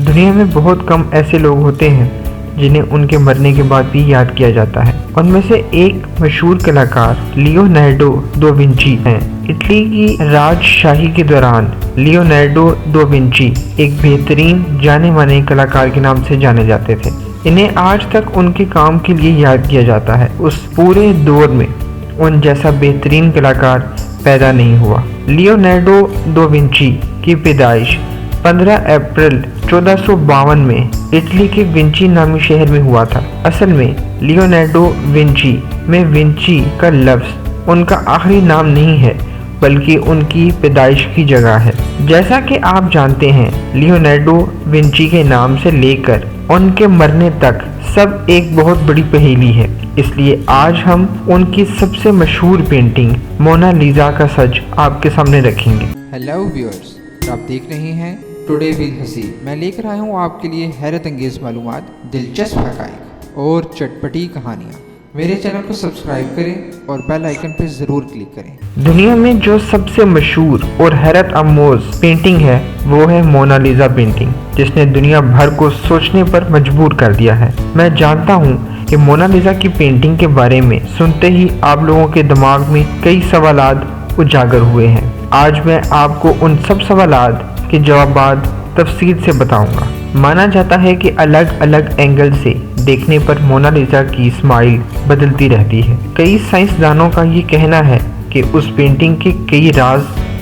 दुनिया में बहुत कम ऐसे लोग होते हैं जिन्हें उनके मरने के बाद भी याद किया जाता है। उनमें से एक मशहूर कलाकार लियोनार्डो दा विंची हैं। इटली की राजशाही के दौरान लियोनार्डो दा विंची एक बेहतरीन जाने माने कलाकार के नाम से जाने जाते थे। इन्हें आज तक उनके काम के लिए याद किया जाता है। उस पूरे दौर में उन जैसा बेहतरीन कलाकार पैदा नहीं हुआ। लियोनार्डो दा विंची की पैदाइश 15 अप्रैल 1452 में इटली के विंची नामी शहर में हुआ था। असल में लियोनार्डो विंची में विंची का लफ्ज़ उनका आखिरी नाम नहीं है बल्कि उनकी पैदाइश की जगह है। जैसा कि आप जानते हैं, लियोनार्डो विंची के नाम से लेकर उनके मरने तक सब एक बहुत बड़ी पहेली है। इसलिए आज हम उनकी सबसे मशहूर पेंटिंग मोना लिसा का सच आपके सामने रखेंगे। हेलो व्यूअर्स, आप देख रहे हैं टुडे विद हसी। मैं लेकर आया हूँ आपके लिए हैरत अंगेज मालूमात, दिलचस्प हक़ाइक़ और चटपटी कहानियाँ। मेरे चैनल को सब्सक्राइब करें और बेल आइकन पर ज़रूर क्लिक करें। दुनिया में जो सबसे मशहूर और हैरत अमोज पेंटिंग है वो है मोना लिसा पेंटिंग, जिसने दुनिया भर को सोचने पर मजबूर कर दिया है। मैं जानता हूँ कि मोना लिसा की पेंटिंग के बारे में सुनते ही आप लोगों के दिमाग में कई सवालात उजागर हुए हैं। आज मैं आपको उन सब सवालात के जवाब तफसील से बताऊंगा। माना जाता है कि अलग अलग एंगल से देखने पर मोना लिसा की स्माइल बदलती रहती है। कई साइंसदानों का ये कहना है कि उस पेंटिंग के कई राज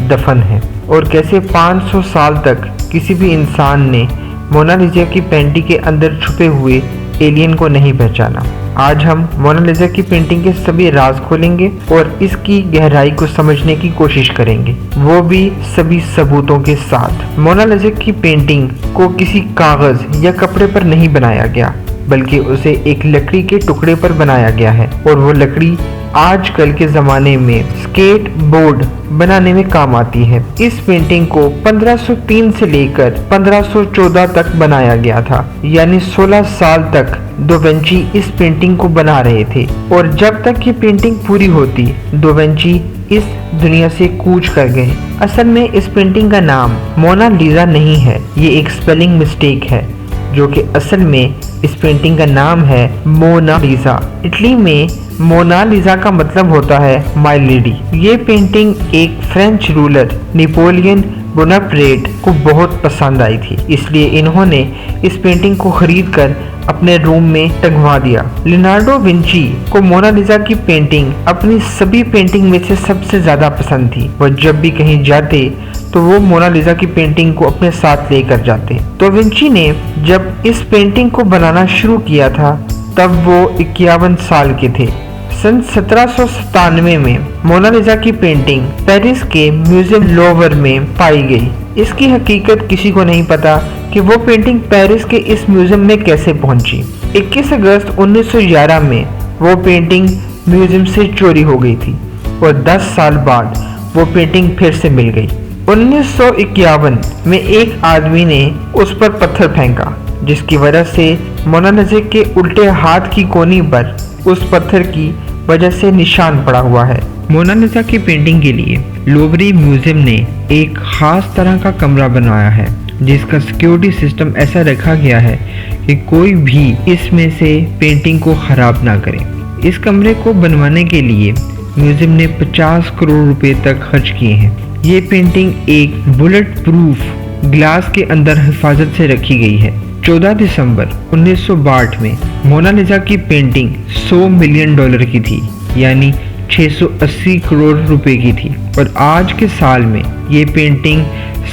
दफन हैं और कैसे 500 साल तक किसी भी इंसान ने मोना लिसा की पेंटिंग के अंदर छुपे हुए एलियन को नहीं पहचाना। आज हम मोना लिसा की पेंटिंग के सभी राज खोलेंगे और इसकी गहराई को समझने की कोशिश करेंगे, वो भी सभी सबूतों के साथ। मोना लिसा की पेंटिंग को किसी कागज या कपड़े पर नहीं बनाया गया बल्कि उसे एक लकड़ी के टुकड़े पर बनाया गया है और वो लकड़ी आजकल के ज़माने में स्केट बोर्ड बनाने में काम आती है। इस पेंटिंग को 1503 से लेकर 1514 तक बनाया गया था, यानी 16 साल तक दा विंची इस पेंटिंग को बना रहे थे और जब तक ये पेंटिंग पूरी होती दा विंची इस दुनिया से कूच कर गए। असल में इस पेंटिंग का नाम मोना लिसा नहीं है, ये एक स्पेलिंग मिस्टेक है, जो कि असल में इस पेंटिंग का नाम है मोना लिसा। इटली में मोना लिसा का मतलब होता है माय लेडी। ये पेंटिंग एक फ्रेंच रूलर नेपोलियन बोनापार्ट को बहुत पसंद आई थी, इसलिए इन्होंने इस पेंटिंग को खरीद कर अपने रूम में टंगवा दिया। लियोनार्डो विंची को मोना लिसा की पेंटिंग अपनी सभी पेंटिंग में से सबसे ज्यादा पसंद थी। वह जब भी कहीं जाते तो वो मोना लिसा की पेंटिंग को अपने साथ लेकर जाते। तो विंची ने जब इस पेंटिंग को बनाना शुरू किया था तब वो 51 साल के थे। सन 1797 में मोना लिसा की पेंटिंग पेरिस के म्यूजियम लोवर में पाई गई। इसकी हकीकत किसी को नहीं पता कि वो पेंटिंग पेरिस के इस म्यूजियम में कैसे पहुंची। 21 अगस्त 1911 में वो पेंटिंग म्यूजियम से चोरी हो गई थी और 10 साल बाद वो पेंटिंग फिर से मिल गई। 1951 में एक आदमी ने उस पर पत्थर फेंका, जिसकी वजह से मोना लिसा के उल्टे हाथ की कोनी पर उस पत्थर की वजह से निशान पड़ा हुआ है। मोना लिसा की पेंटिंग के लिए लोवरी म्यूजियम ने एक खास तरह का कमरा बनवाया है, जिसका सिक्योरिटी सिस्टम ऐसा रखा गया है कि कोई भी इसमें से पेंटिंग को खराब ना करे। इस कमरे को बनवाने के लिए म्यूजियम ने 50 करोड़ रुपए तक खर्च किए हैं। ये पेंटिंग एक बुलेट प्रूफ ग्लास के अंदर हिफाजत से रखी गई है। 14 दिसंबर 1962 में मोना लिसा की पेंटिंग $100 मिलियन की थी, यानी 680 करोड़ रुपए की थी और आज के साल में ये पेंटिंग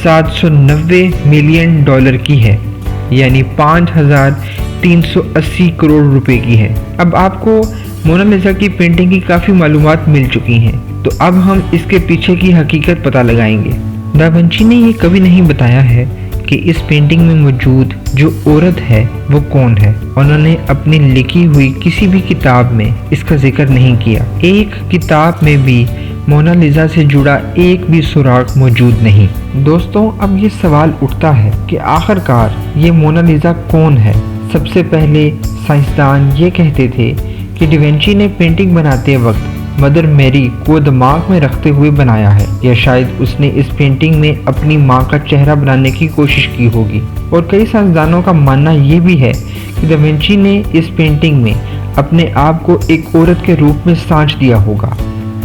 $790 मिलियन की है, यानी 5380 करोड़ रुपए की है। अब आपको मोना लिसा की पेंटिंग की काफ़ी मालूमात मिल चुकी हैं, तो अब हम इसके पीछे की हकीकत पता लगाएंगे। दा विंची ने ये कभी नहीं बताया है कि इस पेंटिंग में मौजूद जो औरत है वो कौन है। उन्होंने अपनी लिखी हुई किसी भी किताब में इसका जिक्र नहीं किया। एक किताब में भी मोना लिसा से जुड़ा एक भी सुराग मौजूद नहीं। दोस्तों, अब ये सवाल उठता है कि आखिरकार ये मोना लिसा कौन है। सबसे पहले साइंसदान ये कहते थे कि दा विंची ने पेंटिंग बनाते वक्त मदर मैरी को दिमाग में रखते हुए बनाया है, या शायद उसने इस पेंटिंग में अपनी माँ का चेहरा बनाने की कोशिश की होगी और कई साइंसदानों का मानना ये भी है कि दा विंची ने इस पेंटिंग में अपने आप को एक औरत के रूप में सांच दिया होगा,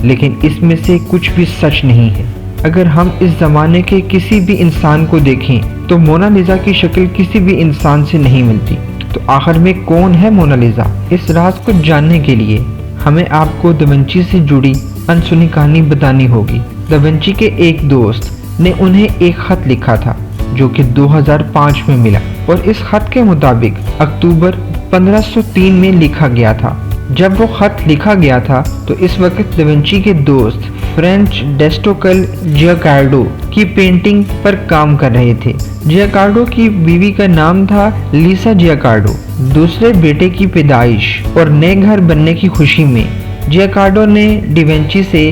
लेकिन इसमें से कुछ भी सच नहीं है। अगर हम इस ज़माने के किसी भी इंसान को देखें तो मोनालिसा की शक्ल किसी भी इंसान से नहीं मिलती। तो आखिर में कौन है मोनालिसा? इस राज को जानने के लिए हमें आपको दा विंची से जुड़ी अनसुनी कहानी बतानी होगी। दा विंची के एक दोस्त ने उन्हें एक खत लिखा था जो कि 2005 में मिला, और इस खत के मुताबिक अक्टूबर 1503 में लिखा गया था। जब वो खत लिखा गया था तो इस वक्त दा विंची के दोस्त फ्रेंच डेस्टोकल जियाकार्डो की पेंटिंग पर काम कर रहे थे। जियाकार्डो की बीवी का नाम था लीसा जियाकार्डो। दूसरे बेटे की पैदाइश और नए घर बनने की खुशी में जियाकार्डो ने दा विंची से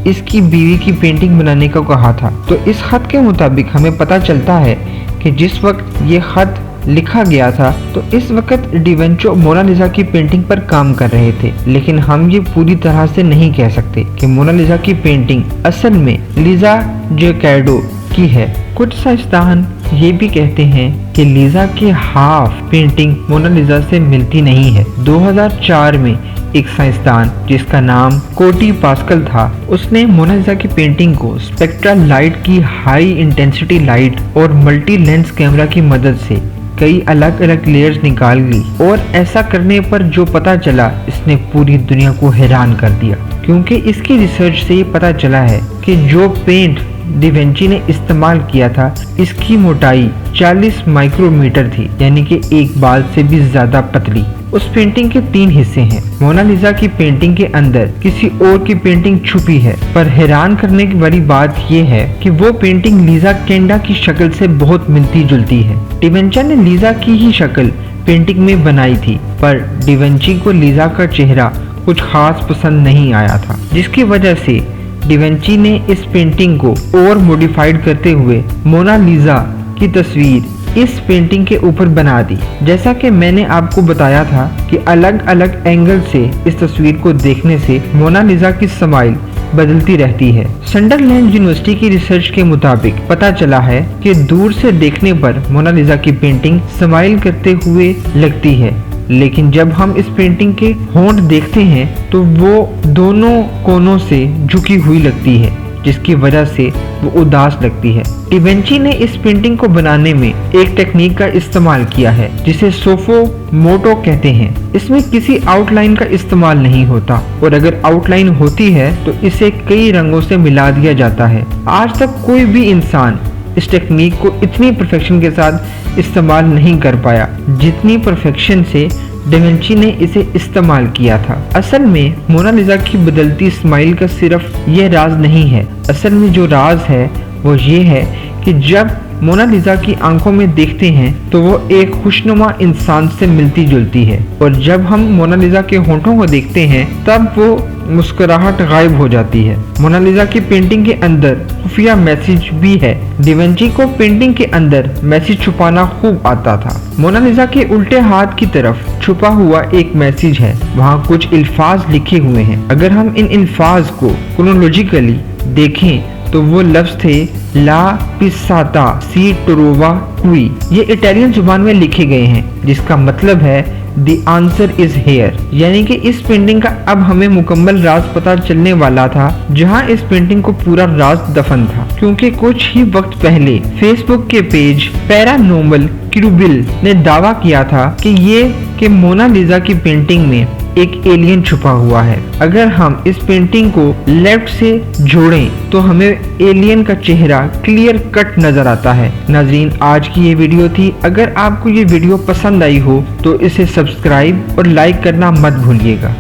इसकी बीवी की पेंटिंग बनाने को कहा था। तो इस खत के मुताबिक हमें पता चलता है कि जिस वक्त ये खत लिखा गया था तो इस वक्त दा विंची मोनालिसा की पेंटिंग पर काम कर रहे थे। लेकिन हम ये पूरी तरह से नहीं कह सकते कि मोनालिसा की पेंटिंग असल में लीसा जियाकार्डो की है। कुछ साइंसदान ये भी कहते हैं कि लीसा की हाफ पेंटिंग मोनालिसा से मिलती नहीं है। 2004 में एक साइंसदान जिसका नाम कोटी पास्कल था, उसने मोनालिसा की पेंटिंग को स्पेक्ट्रल लाइट की हाई इंटेंसिटी लाइट और मल्टी लेंस कैमरा की मदद से कई अलग अलग लेयर्स निकाल ली, और ऐसा करने पर जो पता चला इसने पूरी दुनिया को हैरान कर दिया, क्योंकि इसकी रिसर्च से ये पता चला है कि जो पेंट दा विंची ने इस्तेमाल किया था इसकी मोटाई 40 माइक्रोमीटर थी, यानी कि एक बाल से भी ज्यादा पतली। उस पेंटिंग के 3 हिस्से हैं। मोनालिसा की पेंटिंग के अंदर किसी और की पेंटिंग छुपी है, पर हैरान करने की बड़ी बात यह है कि वो पेंटिंग लीसा केंडा की शक्ल से बहुत मिलती जुलती है। दा विंची ने लीसा की ही शक्ल पेंटिंग में बनाई थी, पर दा विंची को लीसा का चेहरा कुछ खास पसंद नहीं आया था, जिसकी वजह से दा विंची ने इस पेंटिंग को और मॉडिफाइड करते हुए मोनालिसा की तस्वीर इस पेंटिंग के ऊपर बना दी। जैसा कि मैंने आपको बताया था कि अलग अलग एंगल से इस तस्वीर को देखने से मोनालिसा की स्माइल बदलती रहती है। संडरलैंड यूनिवर्सिटी की रिसर्च के मुताबिक पता चला है कि दूर से देखने पर मोनालिसा की पेंटिंग स्माइल करते हुए लगती है, लेकिन जब हम इस पेंटिंग के होंठ देखते हैं तो वो दोनों कोनों से झुकी हुई लगती है, जिसकी वजह से वो उदास लगती है। दा विंची ने इस पेंटिंग को बनाने में एक टेक्निक का इस्तेमाल किया है जिसे सोफो मोटो कहते हैं। इसमें किसी आउटलाइन का इस्तेमाल नहीं होता, और अगर आउटलाइन होती है तो इसे कई रंगों से मिला दिया जाता है। आज तक कोई भी इंसान इस टेक्निक को इतनी परफेक्शन के साथ इस्तेमाल नहीं कर पाया जितनी परफेक्शन से दा विंची ने इसे इस्तेमाल किया था। असल में मोनालिसा की बदलती स्माइल का सिर्फ ये राज नहीं है। असल में जो राज है वो ये है कि जब मोनालिसा की आंखों में देखते हैं तो वो एक खुशनुमा इंसान से मिलती जुलती है, और जब हम मोनालिसा के होंठों को देखते हैं तब वो मुस्कुराहट गायब हो जाती है। मोनालिसा की पेंटिंग के अंदर खुफिया मैसेज भी है। दा विंची को पेंटिंग के अंदर मैसेज छुपाना खूब आता था। मोनालिसा के उल्टे हाथ की तरफ छुपा हुआ एक मैसेज है, वहाँ कुछ अल्फाज लिखे हुए हैं। अगर हम इन अल्फाज को क्रोनोलॉजिकली देखें तो वो लफ्ज थे ला पिसाता सी टोरोवा क्वी। ये इटालियन जुबान में लिखे गए हैं, जिसका मतलब है द आंसर इज हेयर, यानी कि इस पेंटिंग का अब हमें मुकम्मल राज पता चलने वाला था, जहां इस पेंटिंग को पूरा राज दफन था। क्योंकि कुछ ही वक्त पहले फेसबुक के पेज पैरानॉर्मल क्यूबिल ने दावा किया था कि मोनालिसा की पेंटिंग में एक एलियन छुपा हुआ है। अगर हम इस पेंटिंग को लेफ्ट से जोड़ें तो हमें एलियन का चेहरा क्लियर कट नजर आता है। नाजरीन, आज की ये वीडियो थी। अगर आपको ये वीडियो पसंद आई हो तो इसे सब्सक्राइब और लाइक करना मत भूलिएगा।